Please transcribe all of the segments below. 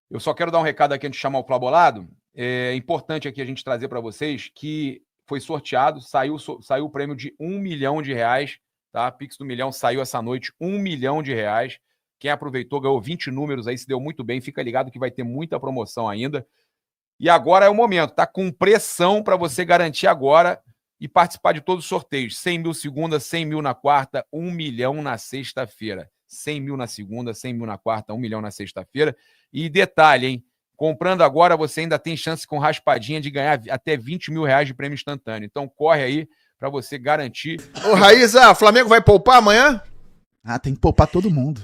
Eu só quero dar um recado aqui antes de chamar o Flabolado. É importante aqui a gente trazer para vocês que foi sorteado, saiu o prêmio de R$ 1 milhão, tá? Pix do Milhão saiu essa noite, R$ 1 milhão. Quem aproveitou ganhou 20 números aí, se deu muito bem. Fica ligado que vai ter muita promoção ainda. E agora é o momento, tá com pressão para você garantir agora e participar de todos os sorteios. 100 mil segunda, 100 mil na quarta, 1 milhão na sexta-feira. 100 mil na segunda, 100 mil na quarta, 1 milhão na sexta-feira. E detalhe, hein? Comprando agora, você ainda tem chance com raspadinha de ganhar até R$ 20 mil de prêmio instantâneo. Então corre aí para você garantir. Ô, Raíza, o Flamengo vai poupar amanhã? Ah, tem que poupar todo mundo.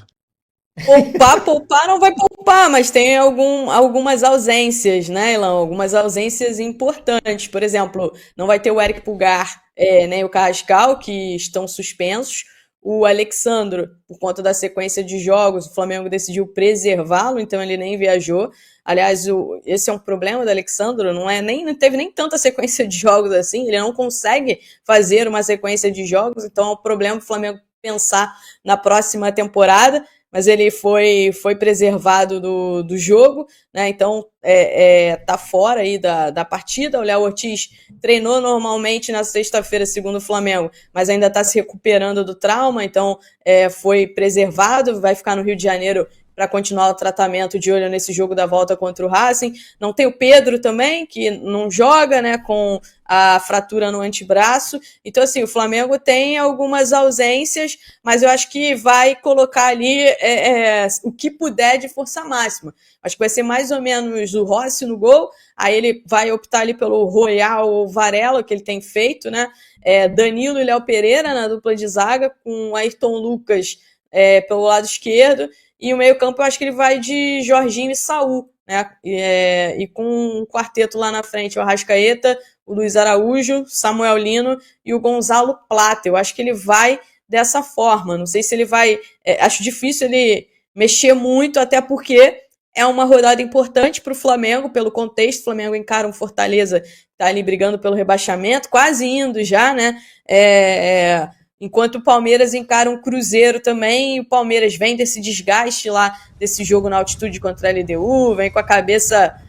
Poupar não vai poupar, mas tem algumas ausências, né, Ilan? Algumas ausências importantes. Por exemplo, não vai ter o Eric Pulgar, nem o Carrascal, que estão suspensos. O Alexandro, por conta da sequência de jogos, o Flamengo decidiu preservá-lo, então ele nem viajou. Aliás, esse é um problema do Alexandro, não teve nem tanta sequência de jogos assim, ele não consegue fazer uma sequência de jogos, então é um problema do Flamengo pensar na próxima temporada, mas ele foi preservado do jogo, né? Então tá fora aí da partida. O Léo Ortiz treinou normalmente na sexta-feira, segundo o Flamengo, mas ainda está se recuperando do trauma, então foi preservado, vai ficar no Rio de Janeiro para continuar o tratamento, de olho nesse jogo da volta contra o Racing. Não tem o Pedro também, que não joga, né, com a fratura no antebraço. Então, assim, o Flamengo tem algumas ausências, mas eu acho que vai colocar ali o que puder de força máxima. Acho que vai ser mais ou menos o Rossi no gol, aí ele vai optar ali pelo Royal ou Varela, que ele tem feito, né? Danilo e Léo Pereira na dupla de zaga, com Ayrton Lucas pelo lado esquerdo, e o meio-campo eu acho que ele vai de Jorginho e Saul, né? E com um quarteto lá na frente, o Arrascaeta, o Luiz Araújo, Samuel Lino e o Gonzalo Plata. Eu acho que ele vai dessa forma. Não sei se ele vai. Acho difícil ele mexer muito, até porque é uma rodada importante para o Flamengo, pelo contexto. O Flamengo encara um Fortaleza que está ali brigando pelo rebaixamento, quase indo já, né? Enquanto o Palmeiras encara um Cruzeiro também, e o Palmeiras vem desse desgaste lá, desse jogo na altitude contra a LDU, vem com a cabeça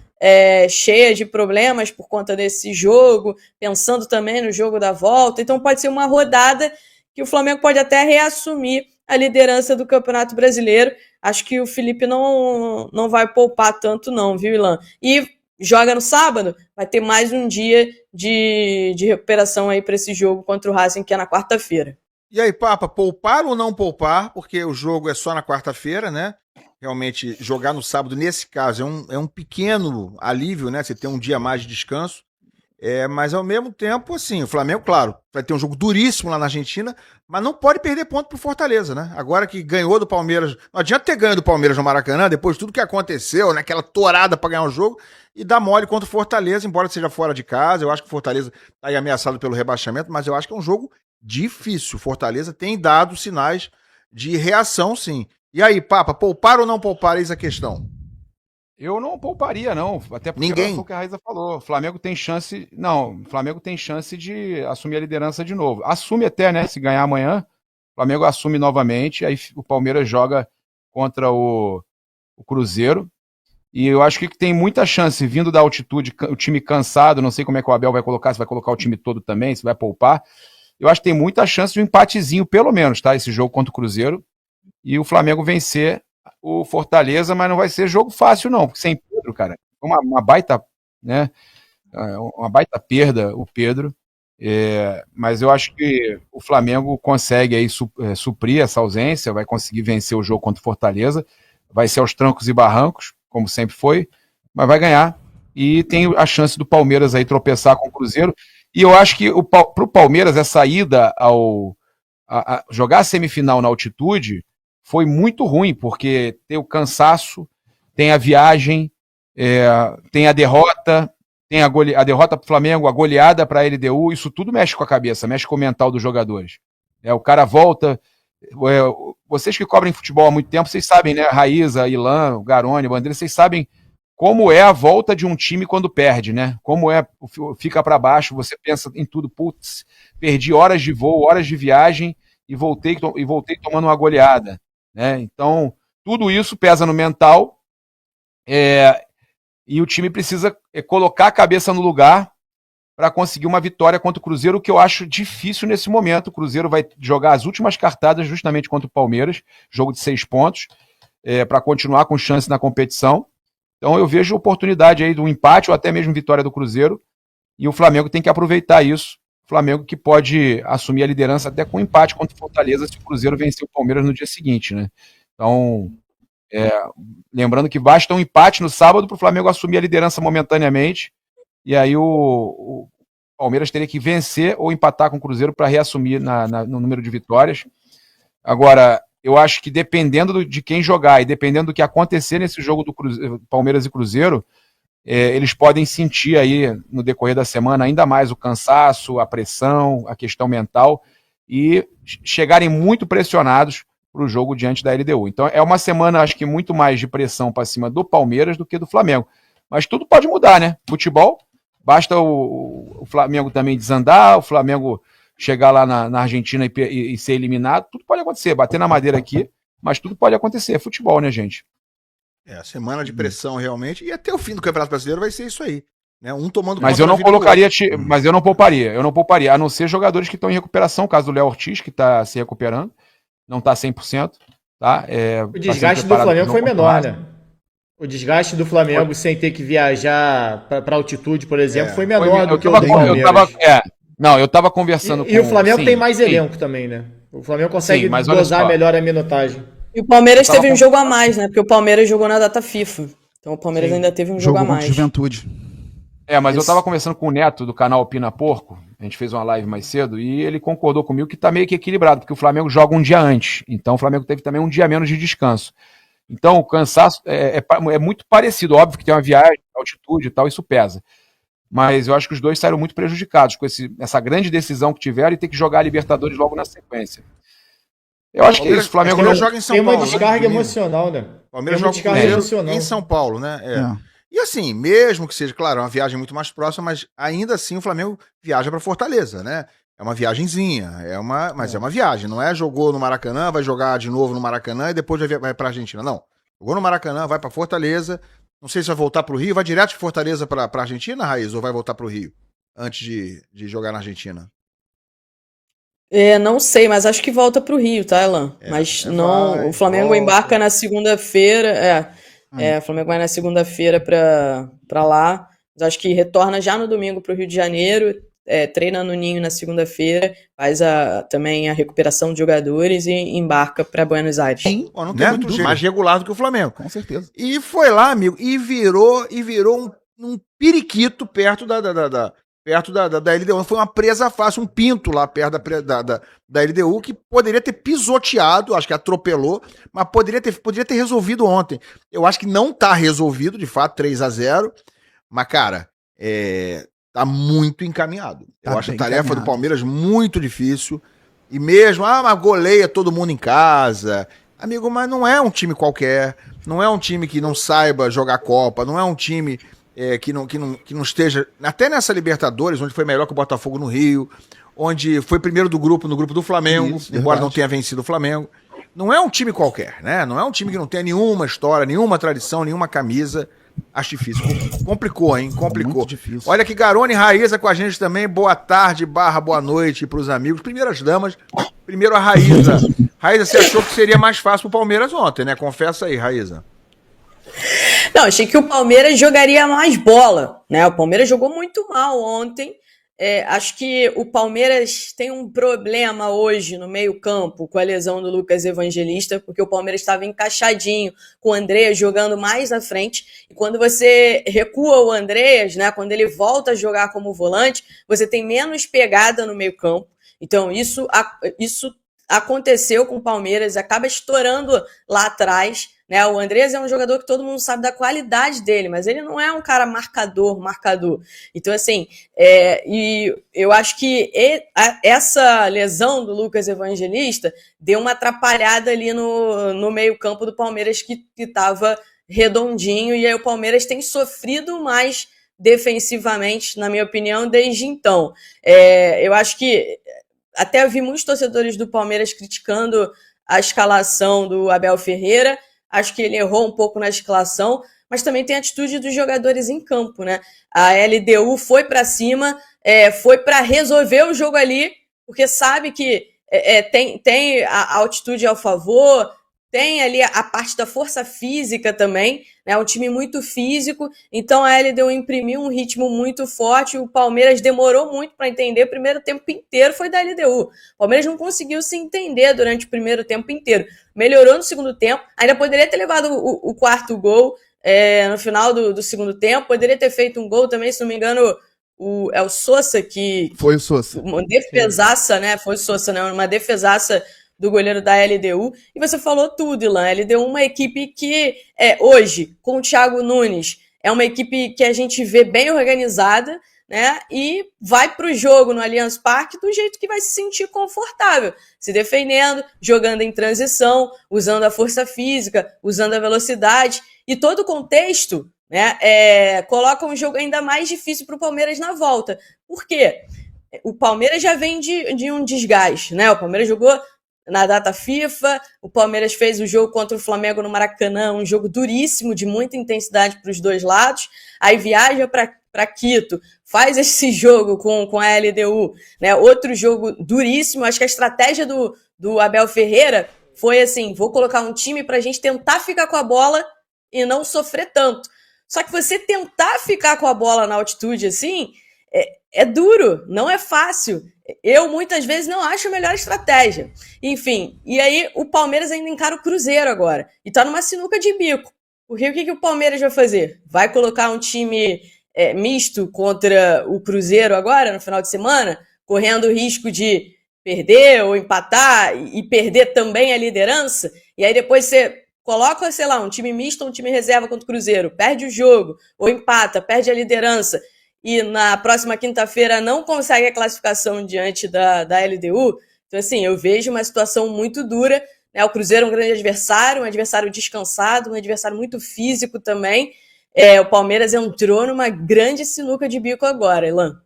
cheia de problemas por conta desse jogo, pensando também no jogo da volta. Então pode ser uma rodada que o Flamengo pode até reassumir a liderança do Campeonato Brasileiro. Acho que o Felipe não vai poupar tanto não, viu, Ilan? E joga no sábado, vai ter mais um dia de recuperação aí para esse jogo contra o Racing, que é na quarta-feira. E aí, Papa, poupar ou não poupar? Porque o jogo é só na quarta-feira, né? Realmente, jogar no sábado, nesse caso, é um pequeno alívio, né? Você tem um dia mais de descanso. Mas, ao mesmo tempo, assim, o Flamengo, claro, vai ter um jogo duríssimo lá na Argentina, mas não pode perder ponto pro Fortaleza, né? Agora que ganhou do Palmeiras... Não adianta ter ganho do Palmeiras no Maracanã, depois de tudo que aconteceu, né? Aquela torada para ganhar o jogo, e dar mole contra o Fortaleza, embora seja fora de casa. Eu acho que o Fortaleza tá aí ameaçado pelo rebaixamento, mas eu acho que é um jogo difícil. Fortaleza tem dado sinais de reação, sim. E aí, Papa, poupar ou não poupar? Eis a questão. Eu não pouparia, não. Até porque Ninguém. foi o que a Raíza falou. O Flamengo tem chance. Não, o Flamengo tem chance de assumir a liderança de novo. Assume até, né? Se ganhar amanhã, o Flamengo assume novamente. Aí o Palmeiras joga contra o Cruzeiro. E eu acho que tem muita chance, vindo da altitude, o time cansado. Não sei como é que o Abel vai colocar, se vai colocar o time todo também, se vai poupar. Eu acho que tem muita chance de um empatezinho, pelo menos, tá? Esse jogo contra o Cruzeiro. E o Flamengo vencer o Fortaleza, mas não vai ser jogo fácil, não, porque sem Pedro, cara, uma baita, né? Uma baita perda, o Pedro. Mas eu acho que o Flamengo consegue aí suprir essa ausência, vai conseguir vencer o jogo contra o Fortaleza, vai ser aos trancos e barrancos, como sempre foi, mas vai ganhar. E tem a chance do Palmeiras aí tropeçar com o Cruzeiro. E eu acho que pro Palmeiras essa ida a jogar a semifinal na altitude foi muito ruim, porque tem o cansaço, tem a viagem, tem a derrota, tem a derrota para o Flamengo, a goleada para a LDU, isso tudo mexe com a cabeça, mexe com o mental dos jogadores. O cara volta. Vocês que cobrem futebol há muito tempo, vocês sabem, né? Raíza, Ilan, o Garoni, o Bandeira, vocês sabem como é a volta de um time quando perde, né? Como fica para baixo, você pensa em tudo, putz, perdi horas de voo, horas de viagem e voltei tomando uma goleada. Né? Então, tudo isso pesa no mental E o time precisa colocar a cabeça no lugar para conseguir uma vitória contra o Cruzeiro, o que eu acho difícil nesse momento. O Cruzeiro vai jogar as últimas cartadas justamente contra o Palmeiras, jogo de 6 pontos, para continuar com chance na competição. Então eu vejo oportunidade aí do empate ou até mesmo vitória do Cruzeiro, e o Flamengo tem que aproveitar isso. O Flamengo que pode assumir a liderança até com empate contra o Fortaleza se o Cruzeiro vencer o Palmeiras no dia seguinte, né? Então, lembrando que basta um empate no sábado para o Flamengo assumir a liderança momentaneamente, e aí o Palmeiras teria que vencer ou empatar com o Cruzeiro para reassumir no número de vitórias. Agora, eu acho que dependendo de quem jogar e dependendo do que acontecer nesse jogo do Palmeiras e Cruzeiro, eles podem sentir aí no decorrer da semana ainda mais o cansaço, a pressão, a questão mental e chegarem muito pressionados para o jogo diante da LDU. Então é uma semana, acho que muito mais de pressão para cima do Palmeiras do que do Flamengo. Mas tudo pode mudar, né? Futebol, basta o Flamengo também desandar, o Flamengo chegar lá na Argentina e ser eliminado, tudo pode acontecer, bater na madeira aqui, mas tudo pode acontecer, é futebol, né, gente? Semana de pressão realmente, e até o fim do Campeonato Brasileiro vai ser isso aí, né? Um tomando Mas eu não colocaria, mas eu não pouparia, a não ser jogadores que estão em recuperação, o caso do Léo Ortiz, que está se recuperando, não está 100%, tá? O desgaste do Flamengo foi menor, né? O desgaste do Flamengo sem ter que viajar para altitude, por exemplo, foi menor do que o do Palmeiras. Eu tava conversando com... E o Flamengo tem mais elenco também, né? O Flamengo consegue dosar melhor a minutagem. E o Palmeiras teve um jogo a mais, né? Porque o Palmeiras jogou na data FIFA. Então o Palmeiras ainda teve um jogo a mais. Juventude. Mas eu tava conversando com o Neto do canal Opina Porco, a gente fez uma live mais cedo, e ele concordou comigo que tá meio que equilibrado, porque o Flamengo joga um dia antes. Então o Flamengo teve também um dia menos de descanso. Então o cansaço é muito parecido, óbvio que tem uma viagem, altitude e tal, isso pesa. Mas eu acho que os dois saíram muito prejudicados com essa grande decisão que tiveram e ter que jogar a Libertadores logo na sequência. Eu acho que é isso. O Flamengo não joga em São Paulo. Tem uma descarga emocional, né? O Palmeiras joga em São Paulo, né? E assim, mesmo que seja, claro, uma viagem muito mais próxima, mas ainda assim o Flamengo viaja para Fortaleza, né? É uma viagenzinha, mas é uma viagem. Não é jogou no Maracanã, vai jogar de novo no Maracanã e depois vai para Argentina. Não. Jogou no Maracanã, vai para Fortaleza. Não sei se vai voltar para o Rio. Vai direto de Fortaleza para Argentina, Raiz, ou vai voltar para o Rio antes de jogar na Argentina? Não sei, mas acho que volta para o Rio, tá, Elan? Mas não. O Flamengo embarca na segunda-feira. O Flamengo vai na segunda-feira para lá. Mas acho que retorna já no domingo para o Rio de Janeiro. Treina no Ninho na segunda-feira, faz também a recuperação de jogadores e embarca para Buenos Aires. Sim, não tem muito jeito. Mais regular do que o Flamengo. Com certeza. E foi lá, amigo, e virou um periquito perto da LDU. Foi uma presa fácil, um pinto lá perto da LDU, que poderia ter pisoteado, acho que atropelou, mas poderia ter resolvido ontem. Eu acho que não tá resolvido, de fato, 3-0, mas, cara, tá muito encaminhado. Eu acho a tarefa do Palmeiras muito difícil. E mesmo, mas goleia todo mundo em casa. Amigo, mas não é um time qualquer. Não é um time que não saiba jogar Copa. Não é um time que não esteja... Até nessa Libertadores, onde foi melhor que o Botafogo no Rio. Onde foi primeiro no grupo do Flamengo. Isso, embora não tenha vencido o Flamengo. Não é um time qualquer, né? Não é um time que não tenha nenhuma história, nenhuma tradição, nenhuma camisa. Acho difícil. Complicou, hein? Complicou. Muito difícil. Olha que Garone e Raíza com a gente também. Boa tarde, boa noite pros amigos. Primeiras damas. Primeiro a Raíza. Raíza, você achou que seria mais fácil pro Palmeiras ontem, né? Confessa aí, Raíza. Não, achei que o Palmeiras jogaria mais bola, né? O Palmeiras jogou muito mal ontem. Acho que o Palmeiras tem um problema hoje no meio-campo com a lesão do Lucas Evangelista, porque o Palmeiras estava encaixadinho com o Andreas jogando mais na frente. E quando você recua o Andreas, né, quando ele volta a jogar como volante, você tem menos pegada no meio-campo. Então, isso aconteceu com o Palmeiras, acaba estourando lá atrás. Né? O Andreas é um jogador que todo mundo sabe da qualidade dele, mas ele não é um cara marcador. Então, assim, e eu acho que essa lesão do Lucas Evangelista deu uma atrapalhada ali no meio-campo do Palmeiras que estava redondinho, e aí o Palmeiras tem sofrido mais defensivamente, na minha opinião, desde então. Eu acho que até vi muitos torcedores do Palmeiras criticando a escalação do Abel Ferreira. Acho que ele errou um pouco na escalação, mas também tem a atitude dos jogadores em campo, né? A LDU foi para cima, foi para resolver o jogo ali, porque sabe que tem a altitude ao favor, tem ali a parte da força física também, né? Um time muito físico, então a LDU imprimiu um ritmo muito forte, o Palmeiras demorou muito para entender, o primeiro tempo inteiro foi da LDU. O Palmeiras não conseguiu se entender durante o primeiro tempo inteiro. Melhorou no segundo tempo, ainda poderia ter levado o quarto gol no final do segundo tempo, poderia ter feito um gol também, se não me engano, o Sousa que... Foi o Sousa. Uma defesaça, né? Foi o Sousa, né? Uma defesaça do goleiro da LDU, e você falou tudo, Ilan. A LDU é uma equipe que, hoje, com o Thiago Nunes, é uma equipe que a gente vê bem organizada, né? E vai para o jogo no Allianz Parque do jeito que vai se sentir confortável, se defendendo, jogando em transição, usando a força física, usando a velocidade, e todo o contexto, né, coloca um jogo ainda mais difícil para o Palmeiras na volta. Por quê? O Palmeiras já vem de um desgaste, né? O Palmeiras jogou na data FIFA, o Palmeiras fez o jogo contra o Flamengo no Maracanã, um jogo duríssimo, de muita intensidade para os dois lados, aí viaja para Quito, faz esse jogo com a LDU, né? Outro jogo duríssimo. Acho que a estratégia do Abel Ferreira foi assim, vou colocar um time para a gente tentar ficar com a bola e não sofrer tanto. Só que você tentar ficar com a bola na altitude assim, é duro, não é fácil. Eu, muitas vezes, não acho a melhor estratégia. Enfim, e aí o Palmeiras ainda encara o Cruzeiro agora. E tá numa sinuca de bico. Porque o que o Palmeiras vai fazer? Vai colocar um time misto contra o Cruzeiro agora, no final de semana? Correndo o risco de perder ou empatar e perder também a liderança? E aí depois você coloca, sei lá, um time misto ou um time reserva contra o Cruzeiro, perde o jogo, ou empata, perde a liderança, e na próxima quinta-feira não consegue a classificação diante da LDU. Então, assim, eu vejo uma situação muito dura, né? O Cruzeiro é um grande adversário, um adversário descansado, um adversário muito físico também. O Palmeiras entrou numa grande sinuca de bico agora, Ilan.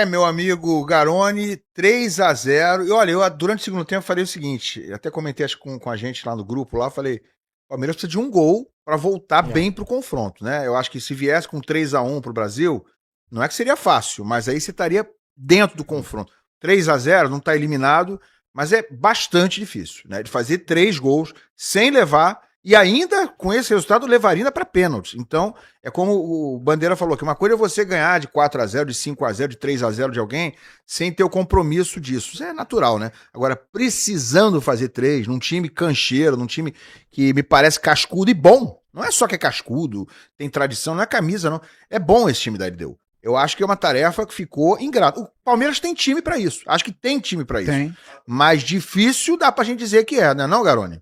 Meu amigo Garoni, 3-0. E olha, eu durante o segundo tempo falei o seguinte, até comentei acho, com a gente lá no grupo, lá falei, o Palmeiras precisa de um gol para voltar bem pro confronto, né? Eu acho que se viesse com 3-1 pro Brasil, não é que seria fácil, mas aí você estaria dentro do confronto. 3-0 não tá eliminado, mas é bastante difícil, né? De fazer 3 gols sem levar, e ainda com esse resultado levaria ainda para pênalti. Então, é como o Bandeira falou, que uma coisa é você ganhar de 4-0, de 5-0, de 3-0 de alguém, sem ter o compromisso disso. Isso é natural, né? Agora, precisando fazer 3, num time cancheiro, num time que me parece cascudo e bom. Não é só que é cascudo, tem tradição, não é camisa, não. É bom esse time da LDU. Eu acho que é uma tarefa que ficou ingrata. O Palmeiras tem time para isso. Acho que tem time para isso. Tem. Mas difícil dá pra gente dizer que né? Não, Garoni?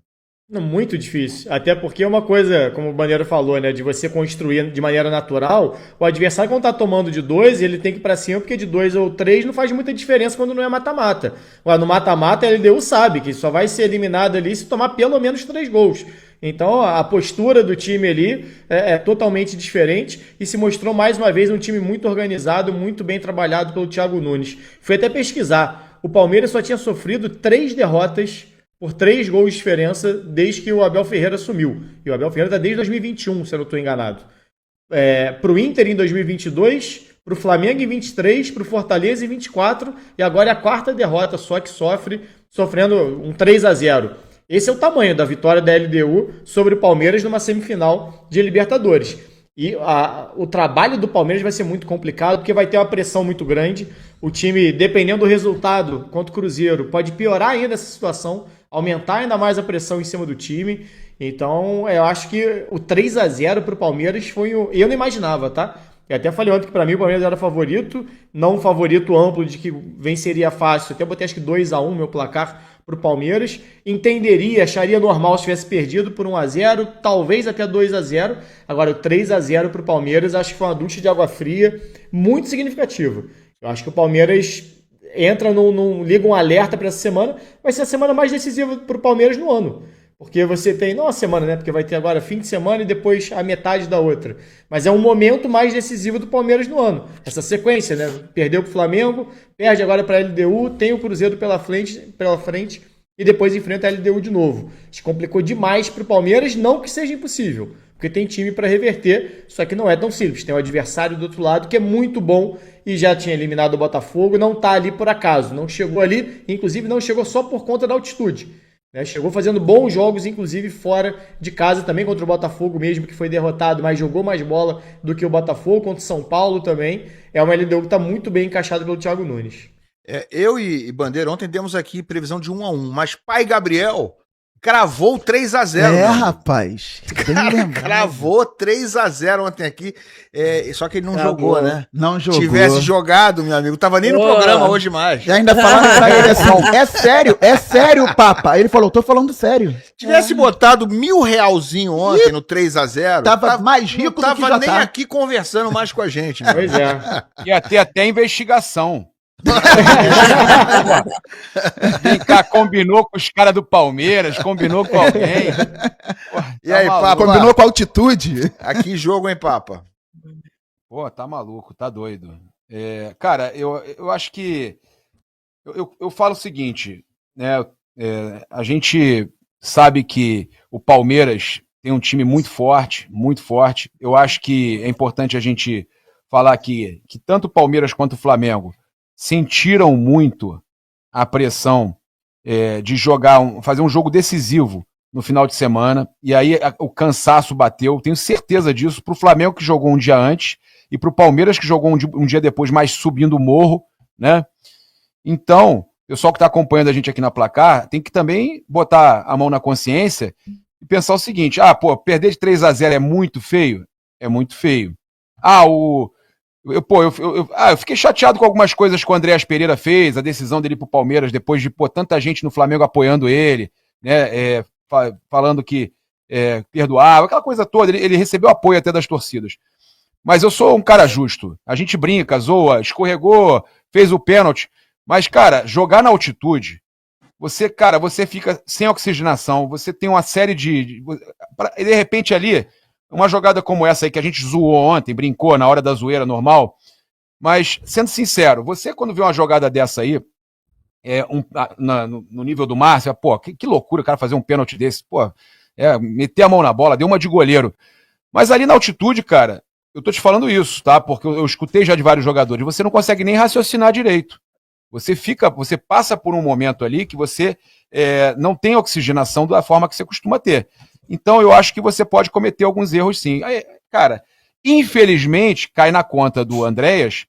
Não, muito difícil. Até porque é uma coisa, como o Bandeira falou, né? De você construir de maneira natural, o adversário quando tá tomando de 2, ele tem que ir pra cima, porque de 2 ou 3 não faz muita diferença quando não é mata-mata. Agora, no mata-mata, a LDU sabe que só vai ser eliminado ali se tomar pelo menos 3 gols. Então, a postura do time ali é totalmente diferente e se mostrou mais uma vez um time muito organizado, muito bem trabalhado pelo Thiago Nunes. Fui até pesquisar. O Palmeiras só tinha sofrido 3 derrotas por 3 gols de diferença desde que o Abel Ferreira assumiu. E o Abel Ferreira está desde 2021, se eu não estou enganado. Para o Inter em 2022, para o Flamengo em 23, para o Fortaleza em 24, e agora é a 4ª derrota só que sofrendo um 3-0. Esse é o tamanho da vitória da LDU sobre o Palmeiras numa semifinal de Libertadores. E o trabalho do Palmeiras vai ser muito complicado, porque vai ter uma pressão muito grande. O time, dependendo do resultado contra o Cruzeiro, pode piorar ainda essa situação, aumentar ainda mais a pressão em cima do time. Então, eu acho que o 3-0 para o Palmeiras foi eu não imaginava, tá? Eu até falei ontem que para mim o Palmeiras era favorito, não um favorito amplo de que venceria fácil. Até botei acho que 2-1 meu placar para o Palmeiras. Entenderia, acharia normal se tivesse perdido por 1-0, talvez até 2-0. Agora, o 3-0 para o Palmeiras acho que foi uma ducha de água fria muito significativa. Eu acho que o Palmeiras entra liga um alerta para essa semana, vai ser a semana mais decisiva para o Palmeiras no ano. Porque você tem, não a semana, né? Porque vai ter agora fim de semana e depois a metade da outra. Mas é um momento mais decisivo do Palmeiras no ano. Essa sequência, né? Perdeu para o Flamengo, perde agora para a LDU, tem o Cruzeiro pela frente e depois enfrenta a LDU de novo. Isso complicou demais para o Palmeiras, não que seja impossível. porque tem time para reverter, só que não é tão simples. Tem um adversário do outro lado que é muito bom e já tinha eliminado o Botafogo, não está ali por acaso, não chegou ali, inclusive não chegou só por conta da altitude. Né? Chegou fazendo bons jogos, inclusive fora de casa também, contra o Botafogo mesmo, que foi derrotado, mas jogou mais bola do que o Botafogo, contra o São Paulo também. É uma LDU que está muito bem encaixada pelo Thiago Nunes. Eu e Bandeira ontem demos aqui previsão de 1-1, mas Pai Gabriel cravou 3-0. Rapaz. Cravou 3-0 ontem aqui. Só que ele não jogou, né? Não jogou. Tivesse jogado, meu amigo, tava nem no programa hoje mais. E ainda falaram pra ele assim, é sério, Papa. Aí ele falou, tô falando sério. Tivesse botado R$1.000 ontem no 3-0, Tava mais rico do que já tava nem tá. aqui conversando mais com a gente. Né? Pois é. Ia ter até investigação. Vem cá, combinou com os caras do Palmeiras, combinou com alguém. Porra, E aí, maluco. Papa? Combinou com a altitude. Aqui jogo, hein, Papa? Pô, tá maluco, tá doido. Cara, eu acho que. Eu falo o seguinte, né? A gente sabe que o Palmeiras tem um time muito forte, muito forte. Eu acho que é importante a gente falar aqui que tanto o Palmeiras quanto o Flamengo sentiram muito a pressão de fazer um jogo decisivo no final de semana, e aí o cansaço bateu, tenho certeza disso, para o Flamengo que jogou um dia antes, e para o Palmeiras que jogou um dia depois, mais subindo o morro, né? Então, o pessoal que está acompanhando a gente aqui na Placar, tem que também botar a mão na consciência e pensar o seguinte, perder de 3-0 é muito feio? É muito feio. Eu fiquei chateado com algumas coisas que o Andréas Pereira fez, a decisão dele pro Palmeiras, depois de tanta gente no Flamengo apoiando ele, né, falando que perdoava, aquela coisa toda, ele recebeu apoio até das torcidas. Mas eu sou um cara justo, a gente brinca, zoa, escorregou, fez o pênalti, mas, cara, jogar na altitude, você fica sem oxigenação, você tem uma série de repente ali, uma jogada como essa aí que a gente zoou ontem, brincou na hora da zoeira normal, mas, sendo sincero, você quando vê uma jogada dessa aí, no nível do Márcio, que loucura o cara fazer um pênalti desse, meter a mão na bola, deu uma de goleiro. Mas ali na altitude, cara, eu tô te falando isso, tá? Porque eu escutei já de vários jogadores, você não consegue nem raciocinar direito. Você passa por um momento ali que você não tem oxigenação da forma que você costuma ter. Então eu acho que você pode cometer alguns erros sim. Aí, cara, infelizmente cai na conta do Andréas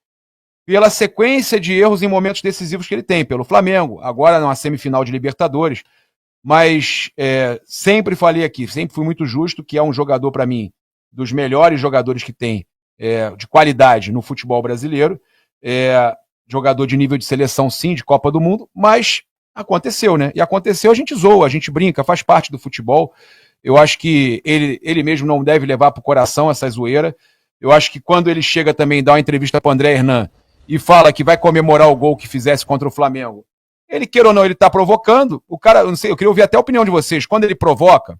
pela sequência de erros em momentos decisivos que ele tem, pelo Flamengo, agora numa semifinal de Libertadores, mas sempre falei aqui, sempre fui muito justo, que é um jogador para mim, dos melhores jogadores que tem de qualidade no futebol brasileiro, jogador de nível de seleção sim, de Copa do Mundo, mas aconteceu, né? E aconteceu, a gente zoa, a gente brinca, faz parte do futebol. Eu acho que ele mesmo não deve levar pro coração essa zoeira. Eu acho que quando ele chega também, dá uma entrevista pro André Hernan e fala que vai comemorar o gol que fizesse contra o Flamengo, ele queira ou não, ele tá provocando. O cara, eu não sei, eu queria ouvir até a opinião de vocês, quando ele provoca,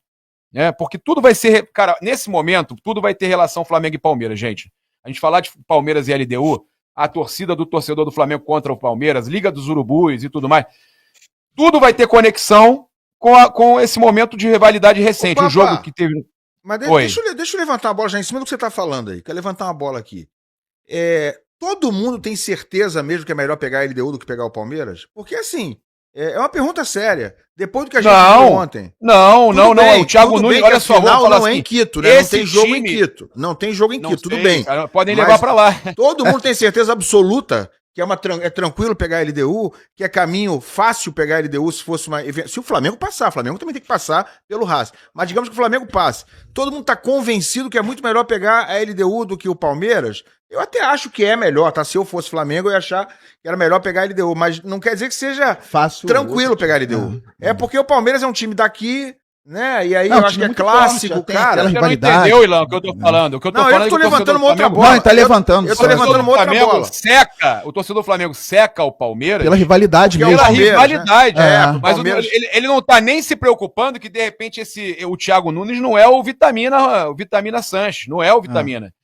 né? Porque tudo vai ser, cara, nesse momento, tudo vai ter relação Flamengo e Palmeiras, gente. A gente falar de Palmeiras e LDU, a torcida do torcedor do Flamengo contra o Palmeiras, Liga dos Urubus e tudo mais, tudo vai ter conexão com esse momento de rivalidade recente. O jogo que teve. Mas deixa eu levantar uma bola já em cima do que você está falando aí. Quero levantar uma bola aqui. Todo mundo tem certeza mesmo que é melhor pegar a LDU do que pegar o Palmeiras? Porque assim, é uma pergunta séria. Depois do que a gente viu ontem. Não. O Thiago Nunes, olha só, vamos falar não assim, é em Quito, né? Não tem jogo time... em Quito. Não tem jogo em Quito, tudo bem. Podem levar para lá. Todo mundo tem certeza absoluta que é tranquilo pegar a LDU, que é caminho fácil pegar a LDU se o Flamengo passar. O Flamengo também tem que passar pelo Racing. Mas digamos que o Flamengo passe. Todo mundo está convencido que é muito melhor pegar a LDU do que o Palmeiras. Eu até acho que é melhor, tá? Se eu fosse Flamengo, eu ia achar que era melhor pegar a LDU. Mas não quer dizer que seja tranquilo pegar a LDU. É porque o Palmeiras é um time daqui, né? E aí eu acho que é clássico, forte, cara. Você não entendeu, Ilan, o que eu tô falando. O que eu tô falando eu tô levantando uma outra bola. Não, ele tá levantando. Eu tô levantando uma outra bola. O torcedor do Flamengo seca o Palmeiras. Pela rivalidade mesmo. Pela rivalidade. Né? Mas ele não tá nem se preocupando que, de repente, o Thiago Nunes não é o Vitamina Sanches. Não é o Vitamina.